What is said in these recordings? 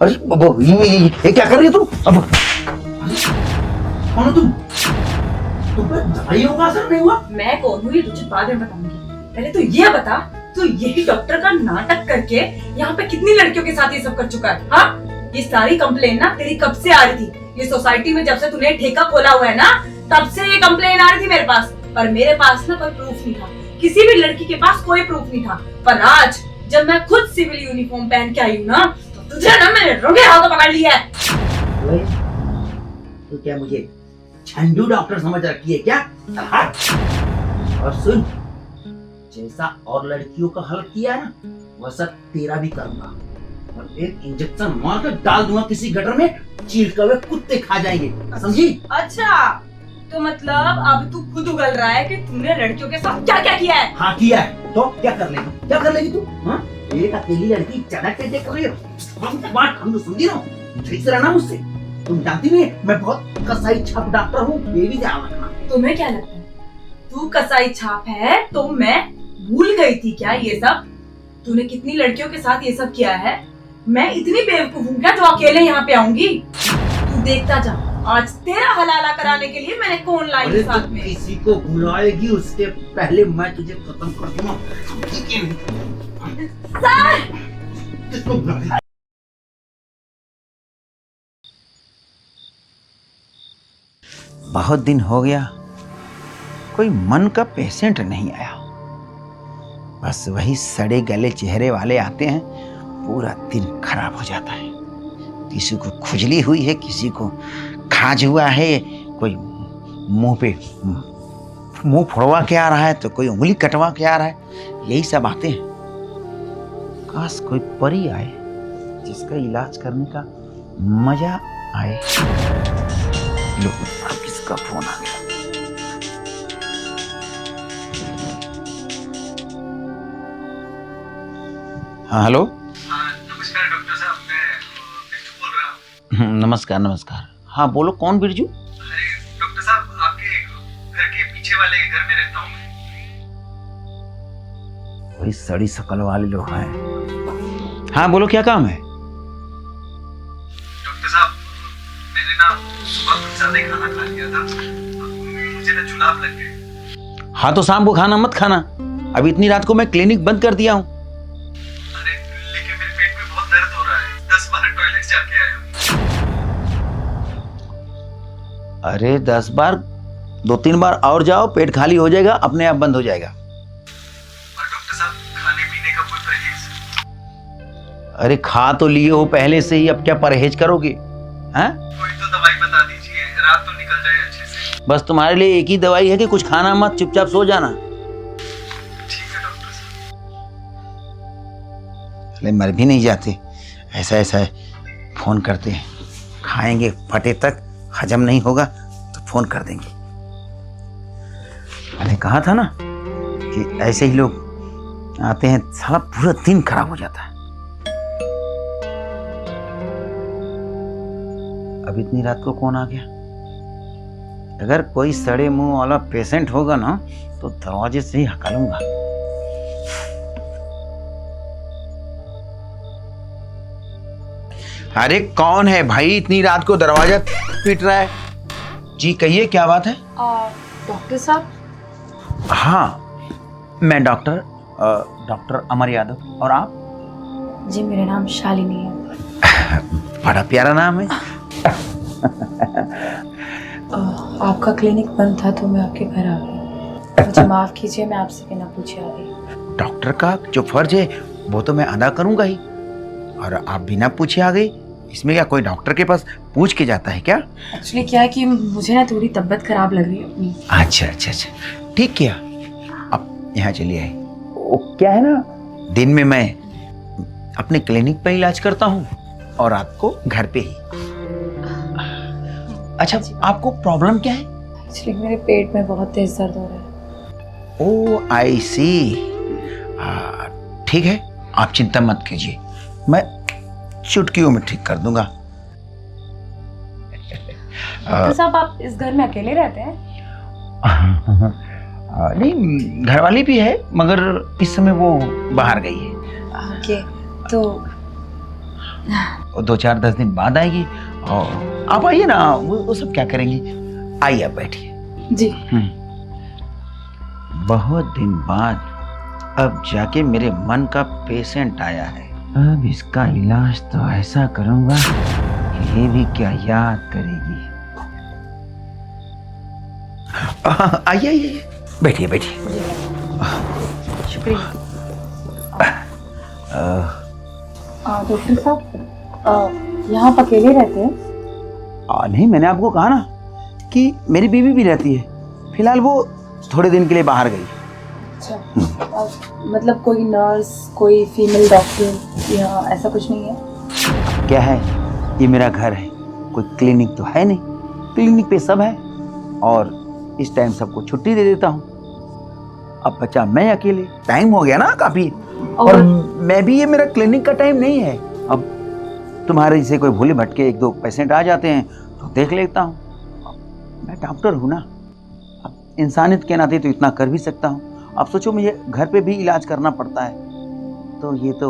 अरे अब ये क्या कर रही है तुम? अब कौन हो तुम? तुम पे दवाइयों का असर नहीं हुआ? मैं कौन हूँ ये तुझे बाद में बताऊंगी। पहले तो ये बता, तू यही डॉक्टर का नाटक करके यहाँ पे कितनी लड़कियों के साथ ये सब कर चुका है? हाँ, ये सारी कंप्लेन ना तेरी कब से आ रही थी? ये सोसाइटी में जब से तूने ठेका खोला हुआ है ना, तब से ये कंप्लेन आ रही थी मेरे पास। पर मेरे पास ना कोई प्रूफ नहीं था, किसी भी लड़की के पास कोई प्रूफ नहीं था। पर आज जब मैं खुद सिविल यूनिफॉर्म पहन के आई हूँ ना, तो तुझे ना मैंने रंगे हाथों पकड़ लिया है। तो क्या मुझे झंडू डॉक्टर समझ रखी है क्या? और सुन, जैसा और लड़कियों का हल किया ना, वैसा तेरा भी करूंगा और एक इंजेक्शन मार कर डाल दूंगा किसी गटर में, चीर कर वे कुत्ते खा जाएंगे, समझी? अच्छा, तो मतलब अब तू खुद उगल रहा है कि तूने लड़कियों के साथ क्या क्या किया है? हाँ किया है, तो क्या कर लेगी? क्या कर लेगी तू? हाँ, एक अकेली लड़की चढ़क के देख रही हो, बात हम तो समझी ना, ठीक से रहना मुझसे। तुम जानती नहीं मैं बहुत कसाई छाप डॉक्टर हूँ, ये भी ध्यान रखना। तुम्हें क्या लगता है तू कसाई छाप है तो मैं भूल गई थी क्या ये सब? तूने कितनी लड़कियों के साथ ये सब किया है? मैं इतनी बेवकूफ हूँ क्या जो अकेले यहाँ पे आऊंगी? तू देखता जा, आज तेरा हलाला कराने के लिए मैंने कौन लाई साथ में। किसी को बुलाएगी उसके पहले मैं तुझे खत्म कर दूंगा। सर! किसको बुलाएगी? बहुत दिन हो गया कोई मन का पेशेंट नहीं आया। बस वही सड़े गले चेहरे वाले आते हैं, पूरा दिन खराब हो जाता है। किसी को खुजली हुई है, किसी को खाज हुआ है, कोई मुंह पे मुंह फोड़वा के आ रहा है, तो कोई उंगली कटवा के आ रहा है। यही सब आते हैं। काश कोई परी आए जिसका इलाज करने का मजा आए। लो, अब किसका फोन आ गया? हाँ हेलो। नमस्कार डॉक्टर साहब, मैं बिरजू बोल रहा हूँ। नमस्कार नमस्कार। हाँ बोलो, कौन बिरजू? अरे डॉक्टर साहब, आपके घर के पीछे वाले के घर में रहता हूँ मैं। वही सड़ी शकल वाले लोग हैं। हाँ बोलो, क्या काम है? डॉक्टर साहब, मैंने ना सुबह कुछ ज्यादा खाना खा लिया था, मुझे ना जुलाब लग गए। हाँ तो शाम को खाना मत खाना। अभी इतनी रात को मैं क्लिनिक बंद कर दिया हूँ। लेकिन मेरे पेट में बहुत दर्द हो रहा है, 10 बार टॉयलेट जाके आया हूँ। अरे 10 बार, 2-3 बार और जाओ, पेट खाली हो जाएगा, अपने आप बंद हो जाएगा। और डॉक्टर साहब, खाने पीने का कोई परहेज? अरे खा तो लिए हो पहले से ही, अब क्या परहेज करोगे? हाँ, कोई तो दवाई बता दीजिए, रात तो निकल जाए अच्छे से। बस तुम्हारे लिए एक ही दवाई है कि कुछ खाना मत, चुपचाप सो जाना। ठीक है डॉक्टर साहब। अरे मर भी नहीं जाते, ऐसा ऐसा है, फोन करते हैं। खाएंगे फटे तक, हजम नहीं होगा तो फोन कर देंगे। मैंने कहा था ना कि ऐसे ही लोग आते हैं, सारा पूरा दिन खराब हो जाता है। अब इतनी रात को कौन आ गया? अगर कोई सड़े मुंह वाला पेशेंट होगा ना, तो दरवाजे से ही हकालूंगा। अरे कौन है भाई, इतनी रात को दरवाजा पीट रहा है? जी कहिए, क्या बात है? डॉक्टर साहब? हाँ मैं डॉक्टर अमर यादव। और आप? जी मेरा नाम शालिनी है। बड़ा प्यारा नाम है। आपका क्लिनिक बंद था तो मैं आपके घर आ गई। मुझे माफ कीजिए, मैं आपसे बिना पूछे आ गई। डॉक्टर का जो फर्ज है वो तो मैं अदा करूंगा ही, और आप बिना पूछे आ गई, इसमें क्या कोई डॉक्टर के पास पूछ के जाता है क्या? एक्चुअली क्या है कि मुझे ना थोड़ी तबीयत खराब लग रही है अपनी। अच्छा अच्छा अच्छा, ठीक किया। अब यहाँ चलिए आए। वो क्या है ना, दिन में मैं अपने क्लिनिक पे इलाज करता हूँ और रात को घर पे ही। अच्छा, आपको प्रॉब्लम क्या है? एक्चुअली मेरे पेट में बहुत तेज दर्द हो रहा है। ओह आई सी। ठीक है, आप चिंता मत कीजिए, मैं चुटकियों में ठीक कर दूंगा। डॉक्टर साहब, आप इस घर में अकेले रहते हैं? नहीं, घरवाली भी है, मगर इस समय वो बाहर गई है। ओके, तो वो 2-4-10 दिन बाद आएगी। और आप आइए ना, वो सब क्या करेंगी। आइए आप बैठिए जी। बहुत दिन बाद अब जाके मेरे मन का पेशेंट आया है। अब इसका इलाज तो ऐसा करूंगा कि ये भी क्या याद करेगी। आइए आइए, बैठिए बैठिए। शुक्रिया। डॉक्टर साहब, यहाँ आप अकेले रहते हैं? नहीं, मैंने आपको कहा ना कि मेरी बीवी भी रहती है। फिलहाल वो थोड़े दिन के लिए बाहर गई। अच्छा, मतलब कोई नर्स, कोई फीमेल डॉक्टर यहाँ ऐसा कुछ नहीं है? क्या है, ये मेरा घर है, कोई क्लिनिक तो है नहीं। क्लिनिक पे सब है और इस टाइम सबको छुट्टी दे देता हूँ। अब बचा मैं अकेले। टाइम हो गया ना काफी, और मैं भी, ये मेरा क्लिनिक का टाइम नहीं है। अब तुम्हारे जैसे कोई भूले भटके 1-2 पेशेंट आ जाते हैं तो देख लेता हूँ। मैं डॉक्टर हूँ ना, अब इंसानियत के नाते तो इतना कर भी सकता हूँ। अब सोचो मुझे घर पे भी इलाज करना पड़ता है, तो ये तो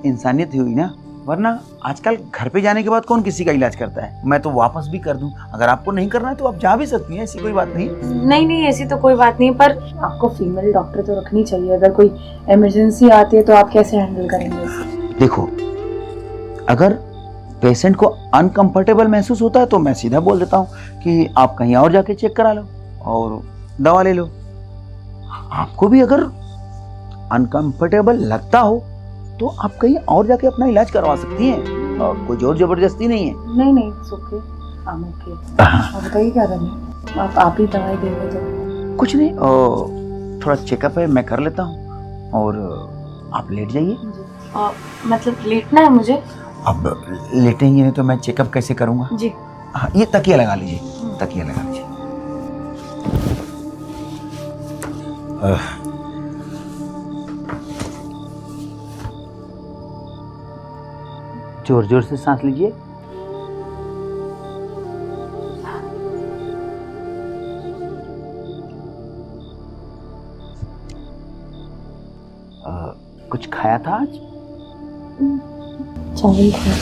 इंसानियत ही हुई ना। वरना आजकल घर पे जाने के बाद कौन किसी का इलाज करता है। मैं तो वापस भी कर दूं। अगर आपको नहीं करना है तो आप जा भी सकती हैं, ऐसी कोई बात नहीं। नहीं, ऐसी तो कोई बात नहीं, पर आपको फीमेल डॉक्टर तो रखनी चाहिए। अगर कोई इमरजेंसी आती है तो आप कैसे हैंडल करेंगे इसे? देखो, अगर पेशेंट को अनकंफर्टेबल महसूस होता है तो मैं सीधा बोल देता हूँ कि आप कहीं और जाके चेक करा लो और दवा ले लो। आपको भी अगर अनकंफर्टेबल लगता हो तो आप कहीं और जाके अपना इलाज करवा सकती हैं, और कोई जोर जबरदस्ती नहीं है। नहीं, ओके, I'm okay। आप बताइए क्या करना है? आप ही दवाई देंगे तो? कुछ नहीं, थोड़ा चेकअप है, मैं कर लेता हूँ और आप लेट जाइए। मतलब लेटना है मुझे? अब लेटेंगे नहीं तो मैं चेकअप कैसे करूँगा जी। हाँ, ये तकिया लगा लीजिए, तकिया लगा लीजिए। जोर जोर से सांस लीजिए। कुछ खाया था आज? चावल खाया।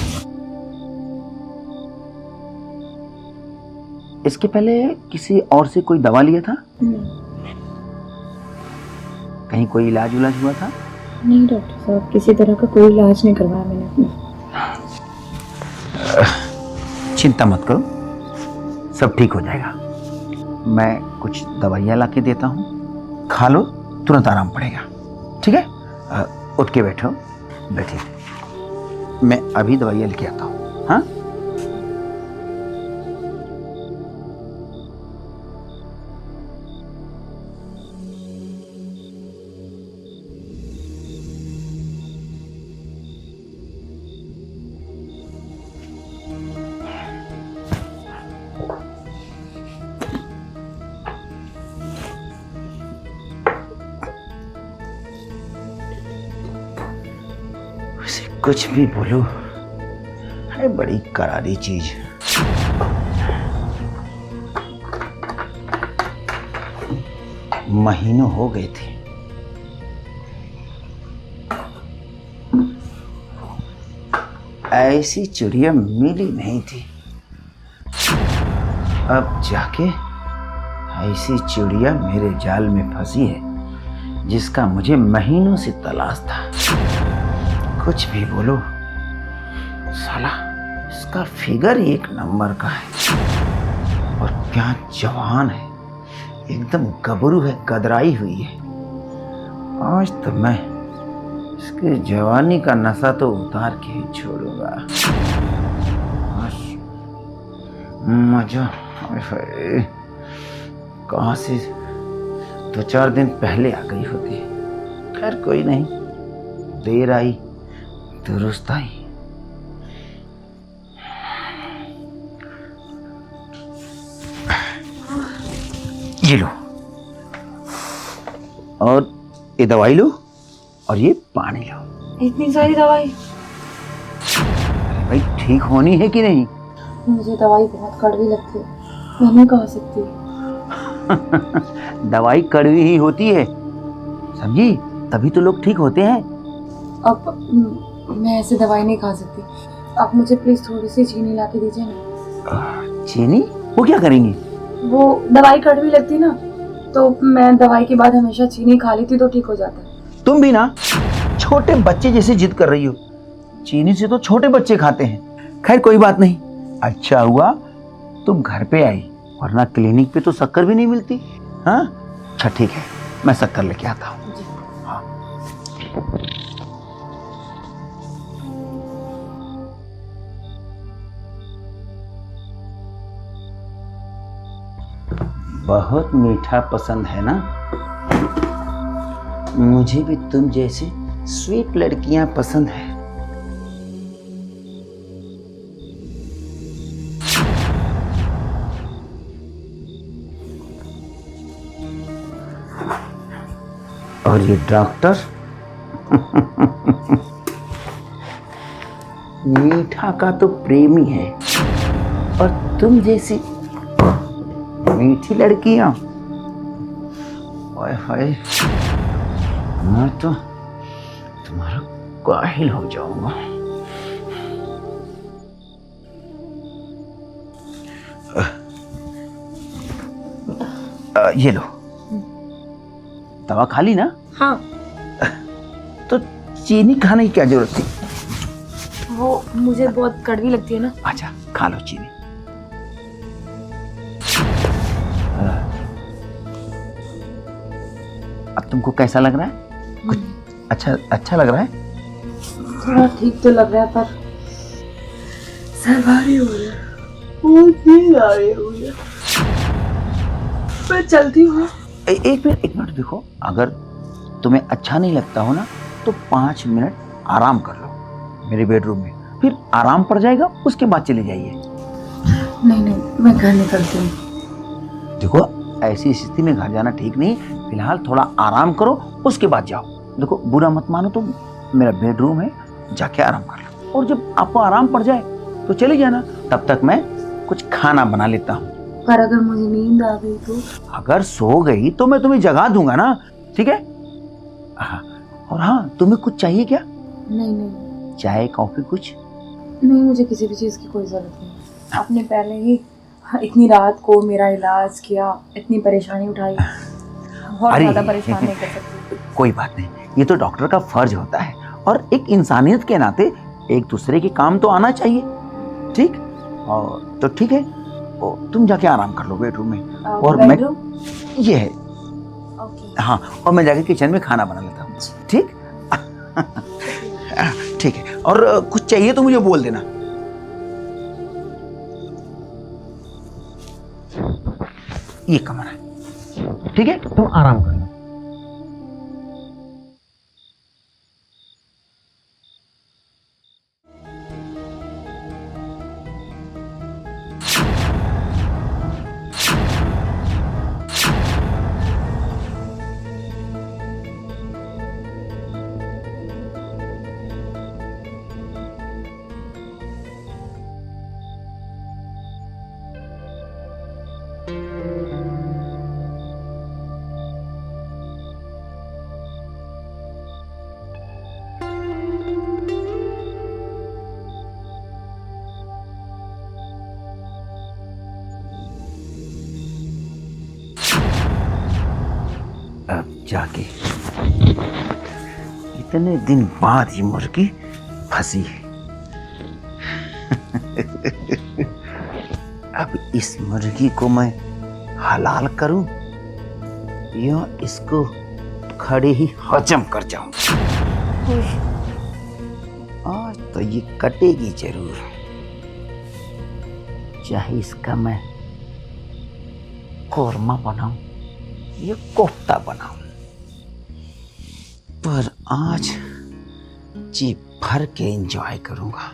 इसके पहले किसी और से कोई दवा लिया था? कहीं कोई इलाज हुआ था? नहीं डॉक्टर साहब, किसी तरह का कोई इलाज नहीं करवाया मैंने अपने। चिंता मत करो, सब ठीक हो जाएगा। मैं कुछ दवाइयाँ ला के देता हूँ, खा लो, तुरंत आराम पड़ेगा। ठीक है, उठ के बैठो, बैठिए, मैं अभी दवाइयाँ लेके आता हूँ। हाँ, कुछ भी बोलो, है बड़ी करारी चीज। महीनों हो गए थे, ऐसी चिड़िया मिली नहीं थी। अब जाके ऐसी चिड़िया मेरे जाल में फंसी है जिसका मुझे महीनों से तलाश था। कुछ भी बोलो, साला इसका फिगर 1 नंबर का है और क्या जवान है, एकदम गबरू है, गदराई हुई है। आज तो मैं इसकी जवानी का नशा तो उतार के ही छोड़ूंगा। मजा कहाँ से 2-4 दिन पहले आ गई होती। खैर कोई नहीं, देर आई दुरुस्त आई। ये लो, और ये दवाई लो, और ये पानी लो। इतनी सारी दवाई? भाई ठीक होनी है कि नहीं? मुझे दवाई बहुत कड़वी लगती है, मैं नहीं खा सकती। दवाई कड़वी ही होती है, समझी? तभी तो लोग ठीक होते हैं। अब मैं ऐसे दवाई नहीं खा सकती। आप मुझे प्लीज थोड़ी सी चीनी ला के दीजिए ना। चीनी? वो क्या करेंगी? वो दवाई कड़वी लगती ना, तो मैं दवाई के बाद हमेशा चीनी खा लेती तो ठीक हो जाता है। तुम भी ना छोटे बच्चे जैसे जिद कर रही हो। चीनी से तो छोटे बच्चे खाते हैं। खैर कोई बात नहीं, अच्छा हुआ तुम घर पे आई, वरना क्लिनिक पे तो शक्कर भी नहीं मिलती। हाँ अच्छा ठीक है, मैं शक्कर लेके आता हूँ। हाँ। बहुत मीठा पसंद है ना? मुझे भी तुम जैसे स्वीट लड़कियां पसंद है। और ये डॉक्टर मीठा का तो प्रेमी है, और तुम जैसी मीठी लड़कियां, ओए होए, मैं तो तुम्हारा काहिल हो जाऊंगा। ये लो, दवा खा ली ना? हाँ। तो चीनी खाने की क्या जरूरत थी? वो मुझे बहुत कड़वी लगती है ना। अच्छा खा लो चीनी। अब तुमको कैसा लग रहा है? कुछ अच्छा लग रहा है? थोड़ा ठीक तो लग रहा है, पर सर भारी हो रहा है, बहुत नींद आ रही है। मैं चलती हूँ। एक मिनट देखो, अगर तुम्हें अच्छा नहीं लगता हो ना तो 5 मिनट आराम कर लो मेरे बेडरूम में, फिर आराम पड़ जाएगा, उसके बाद चले जाइए। नहीं, मैं घर निकलती हूँ। देखो ऐसी स्थिति में घर जाना ठीक नहीं, फिलहाल थोड़ा आराम करो, उसके बाद जाओ। देखो बुरा मत मानो, तो मेरा बेडरूम है, जाके आराम कर लो, और जब आपको आराम पड़ जाए तो चले जाना। तब तक मैं कुछ खाना बना लेता हूँ। पर अगर मुझे नींद आ गई तो? अगर सो गई तो मैं तुम्हें जगा दूंगा ना, ठीक है? हाँ, और हाँ, तुम्हें कुछ चाहिए क्या? नहीं। चाय कॉफी कुछ? नहीं, मुझे किसी भी चीज की कोई जरूरत नहीं। आपने पहले ही इतनी रात को मेरा इलाज किया, इतनी परेशानी उठाई, बहुत ज्यादा परेशान नहीं कर सकती। कोई बात नहीं, ये तो डॉक्टर का फर्ज होता है, और एक इंसानियत के नाते एक दूसरे के काम तो आना चाहिए, ठीक? और तो ठीक है, तुम जाके आराम कर लो बेडरूम में, और मैं ये है। हाँ, और मैं जाके किचन में खाना बना लेता हूँ, ठीक? ठीक है, और कुछ चाहिए तो मुझे बोल देना। ये कमरा है, ठीक है? तुम आराम कर लो। अब जाके इतने दिन बाद ये मुर्गी फंसी है। अब इस मुर्गी को मैं हलाल करूं या इसको खड़े ही हजम कर जाऊं? आज तो ये कटेगी जरूर, चाहे इसका मैं कोरमा बनाऊं, ये कोफ्ता बनाऊं, पर आज जी भर के एंजॉय करूंगा।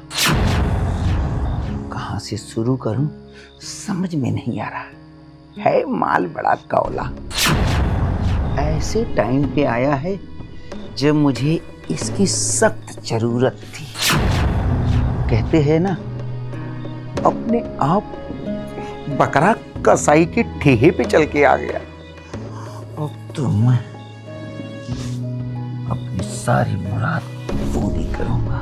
कहां से शुरू करूं समझ में नहीं आ रहा है। माल बड़ा कौला, ऐसे टाइम पे आया है जब मुझे इसकी सख्त जरूरत थी। कहते हैं ना, अपने आप बकरा कसाई के ठेहे पे चल के आ गया। अब तो मैं अपनी सारी मुराद पूरी कर करूंगा।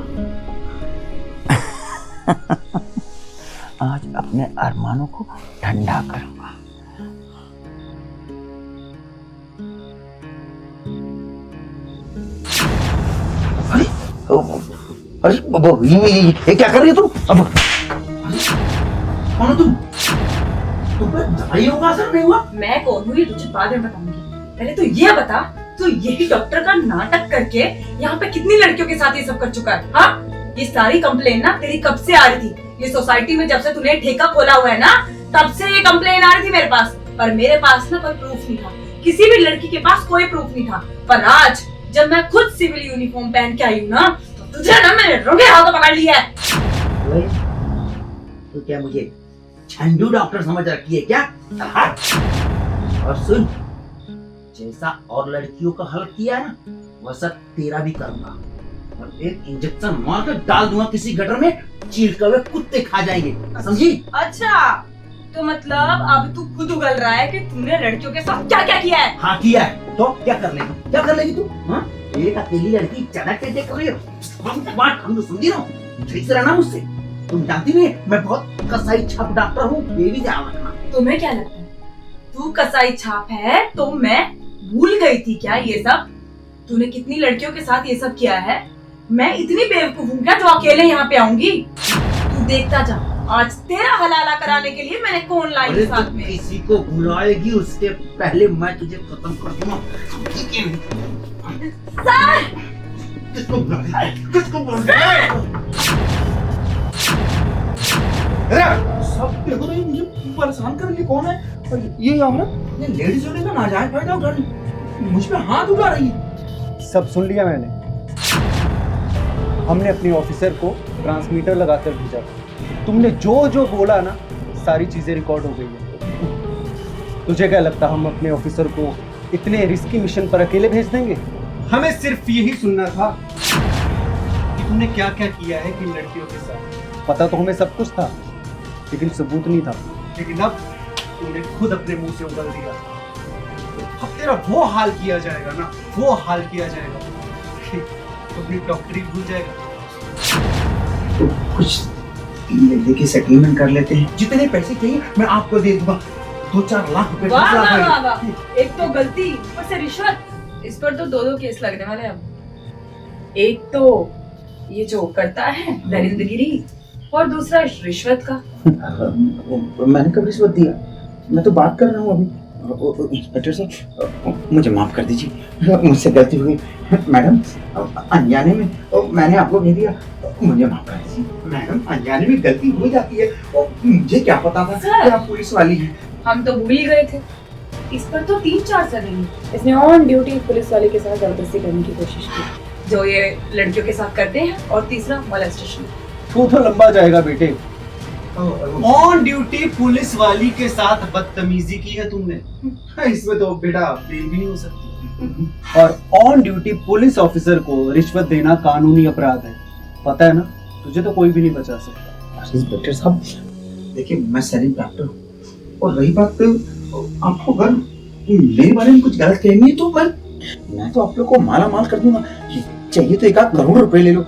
आज अपने अरमानों को ठंडा करूंगा। अरे अरे ये क्या कर रही है तुम? अब कौन हो तुम पर दवाइयों का असर नहीं हुआ? मैं कौन हूँ ये तुझे बाद में बताऊंगी। पहले तो ये बता, तू यही डॉक्टर का नाटक करके यहाँ पे कितनी लड़कियों के साथ ये सब कर चुका है? हाँ, ये सारी कंप्लेन ना तेरी कब से आ रही थी? ये सोसाइटी में जब से तूने ठेका खोला हुआ है ना, तब से ये कंप्लेन आ रही थी मेरे पास। पर मेरे पास ना कोई प्रूफ नहीं था, किसी भी लड़की के पास कोई प्रूफ नहीं था। पर आज जब मैं खुद सिविल यूनिफॉर्म पहन के आई हूँ ना, तो तुझे ना मैंने रंगे हाथों पकड़ लिया है। तो क्या मुझे झंडू डॉक्टर समझ रखी है क्या? और सुन, जैसा और लड़कियों का हल किया ना, वैसा तेरा भी करूंगा। और एक इंजेक्शन मार कर डाल दूंगा किसी गटर में, चीरते हुए कुत्ते खा जाएंगे, समझी? अच्छा, तो मतलब अब तू खुद उगल रहा है कि तूने लड़कियों के साथ क्या क्या किया है? हाँ किया है, तो क्या कर लेगी? क्या कर लेगी तू? हाँ, एक अकेली लड़की चढ़क के देख रही हो, बात हम तो समझी ना, ठीक से रहना मुझसे। तुम जानती नहीं मैं बहुत कसाई छाप डॉक्टर हूँ, ये भी ध्यान रखना। तुम्हें क्या लगता है तू कसाई छाप है तो मैं भूल गई थी क्या ये सब? तूने कितनी लड़कियों के साथ ये सब किया है? मैं इतनी बेवकूफ हूँ क्या जो अकेले यहाँ पे आऊंगी? तू देखता जा, आज तेरा हलाला कराने के लिए मैंने कौन लाई साथ में। किसी को बुलाएगी उसके पहले मैं तुझे खत्म कर दूंगा। किसको बुलाएगा? किसको बुलाएगा? सब देखो तो ये मुझे परेशान करने के कौन है? और ये औरत, ये लेडीज होने का नाजायज फायदा उठा रही, मुझ पे हाथ उठा रही है। सब सुन लिया मैंने। हमने अपने ऑफिसर को ट्रांसमीटर लगाकर भेजा। तुमने जो जो बोला ना, सारी चीजें रिकॉर्ड हो गई है। तुझे क्या लगता हम अपने ऑफिसर को इतने रिस्की मिशन पर अकेले भेज देंगे? हमें सिर्फ यही सुनना था कि तूने क्या क्या किया है किन लड़कियों के साथ। पता तो हमें सब कुछ था, लेकिन सबूत नहीं था। लेकिन अब तूने खुद अपने मुंह से उगल दिया। अब तेरा वो हाल किया जाएगा ना, वो हाल किया जाएगा कि तू अपनी डॉक्टरी भूल जाएगा। तो कुछ लेने की सेटलमेंट कर लेते हैं, जितने पैसे चाहिए मैं आपको दे दूंगा। 2-4 लाख रुपए। वाह वाह वाह वाह, एक तो गलती, ऊपर से रिश्वत। इस पर तो 2 केस लगने वाले हैं अब। एक तो ये जो करता है दरिंदगिरी, और दूसरा रिश्वत का। मैंने कब रिश्वत दिया? मैं तो बात कर रहा हूँ अभी। इंस्पेक्टर साहब, मुझे माफ कर दीजिए, मुझसे गलती हुई। मैडम, अनजाने में मैंने आपको भेज दिया, मुझे माफ कर दीजिए। मैडम, अनजाने में गलती हो जाती है, मुझे क्या पता था कि आप पुलिस वाली हैं। हम तो भूल ही गए थे। इस पर तो 3-4 सदी इसने ऑन ड्यूटी पुलिस वाले के साथ जबरदस्ती करने की कोशिश की, जो ये लड़कियों के साथ करते हैं, और तीसरा मोलेस्टेशन। तू तो लंबा जाएगा बेटे। ऑन ड्यूटी पुलिस वाली के साथ बदतमीजी की है तुमने, इसमें तो बेटा ब्लेम भी नहीं हो सकती। और ऑन ड्यूटी पुलिस ऑफिसर को रिश्वत देना कानूनी अपराध है, पता है ना? तुझे तो कोई भी नहीं बचा सकता। इंस्पेक्टर साहब, देखिए मैं सैनिक डॉक्टर हूँ, और रही बात आपको अगर मेरे बारे में कुछ गलत कहनी है तो मैं तो आप लोग को माला माल कर दूंगा। चाहिए तो 1 करोड़ रुपए ले लो।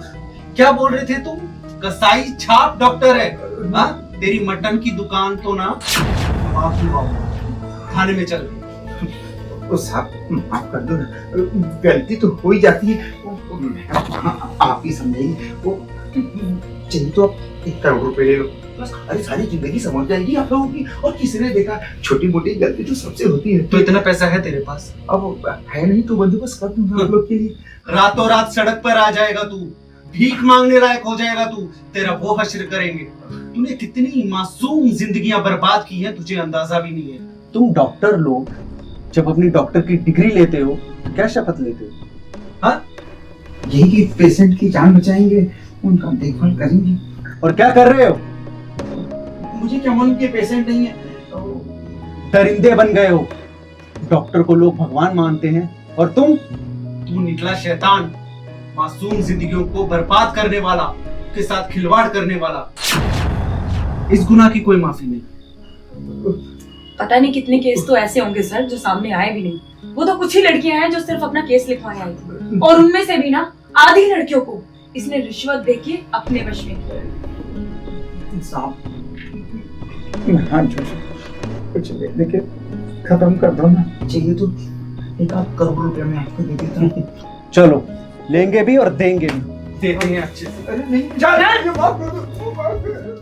क्या बोल रहे थे तुम? कसाई छाप डॉक्टर है? हाँ, तेरी मटन की दुकान तो ना थाने में चल। साहब माफ कर दो ना, गलती तो हो ही जाती है, आप ही समझेंगे। वो चाहिए तो आप 1 करोड़ रुपए ले लो, बस अरे सारी जिंदगी समझ जाएगी आप लोगों की। और किसी ने देखा, छोटी मोटी गलती तो सबसे होती है। तो इतना पैसा है तेरे पास? अब है नहीं तो बंदोबस्त कर दूंगा आप लोग के लिए। रातों रात सड़क पर आ जाएगा तू, भीख मांगने लायक हो जाएगा तू, तेरा वो हश्र करेंगे। तूने कितनी मासूम जिंदगियां बर्बाद की हैं, तुझे अंदाजा भी नहीं है। तुम डॉक्टर लोग जब अपनी डॉक्टर की डिग्री लेते हो तो क्या शपथ लेते हो? हाँ, यही कि पेशेंट की जान बचाएंगे, उनका देखभाल करेंगे। और क्या कर रहे हो? मुझे क्या मालूम कि पेशेंट नहीं है। दरिंदे बन गए हो। डॉक्टर को लोग भगवान मानते हैं, और तू निकला शैतान, मासूम जिंदगियों को बर्बाद करने वाला, के साथ खिलवाड़ करने वाला। इस गुनाह की कोई माफी नहीं। पता नहीं कितने केस तो ऐसे होंगे सर जो सामने आए भी नहीं। वो तो कुछ ही लड़कियां हैं जो सिर्फ अपना केस लिखवाने आई थी, और उनमें से भी ना आधी लड़कियों को इसने रिश्वत देके अपने वश में किया। साहब मैं हाथ जोड़ कुछ ले लेके खत्म कर दो ना। चाहिए तो 1 करोड़ रुपया मैं आपको दे देता हूँ। चलो, लेंगे भी और देंगे भी। देते हैं अच्छे से। अरे नहीं जा। माफ कर दो।